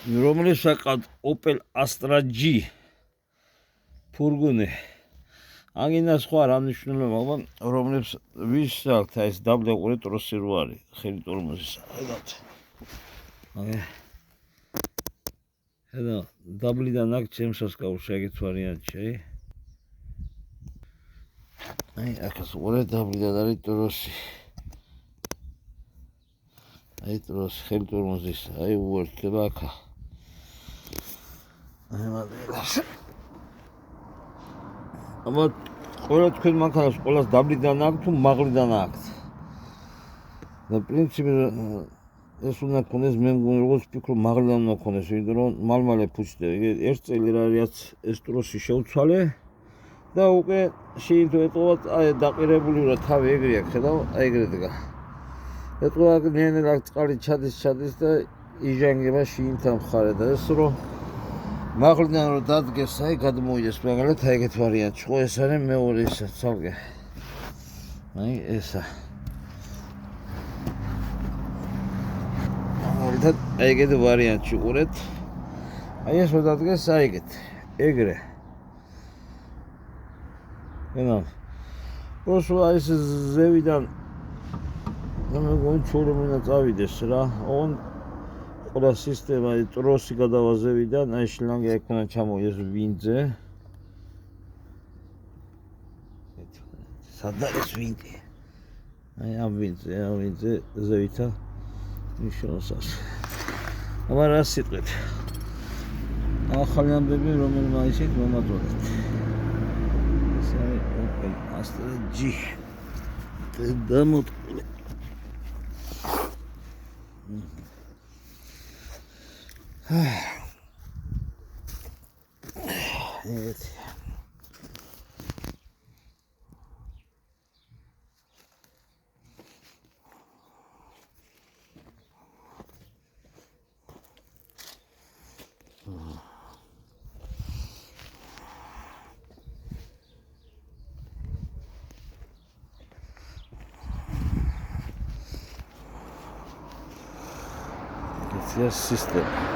რომლის საკად Opel Astra G ფურგონი აგინა სხვა რა მნიშვნელობა, მაგრამ რომლის ვის აქვს ეს დაბლეყური ტროსი რო არის, ხელი ტორმოზის. Ხედა, დაბლიდან აქ ჩემსასკაურს ეგეთ ვარიანტი. აი, აქაც ორი დაბლიდან არის ტროსი. აი ტროსი ხელი ტორმოზის, აი უერთდება აქ. აი მაგას. აბა ყველა თქვენ მანქანას ყველას დაბლიდან აქვს თუ მაღლიდან აქვს. და პრინციპი ეს უნდა ქონდეს მე მგონი როგორც ვფიქრობ მაღლიდან უნდა ქონდეს, იმიტომ რომ მალ-მალე ფუჭდება. ერთ წელი რაც ეს ტროსი შეუცვალე და უკვე შეინთო ეტყობა აი დაყირებული რა თავი ეგრე აქვს, ხედავ, აი ეგრე დგა. ეტყობა ნენერაკ წყალი ჩადის და იჟანგება შეინთა მხარე და ეს რომ მაღლიდან რომ დადგეს, აი გადმოიდეს მაგალითად აი ეგეთ ვარიანტი. ხო ეს არის მეორე ისა ცალკე. აი ესა. მაგალითად აი ეგეთ ვარიანტი უყურეთ. აი ეს რომ დადგეს, აი ეგეთ. ეგრე. ენა. ოსო აი ეს ზევიდან მე მგონი ჩურმინა წავიდეს რა. ოღონ ყველა სისტემა ტროსი გადავაზევიდან, აი შლანგი აქ უნდა ჩამოიდეს ვინტზე. სადა ეს ვინტი? აი ამ ვინტზე ზევითა ნიშნავს. აბა რა სიტყვით? ახალი ამბები რომელმა ისეთ მომაწოდეთ. ეს არის Opel Astra G. დამოტყული. Evet. It's your system.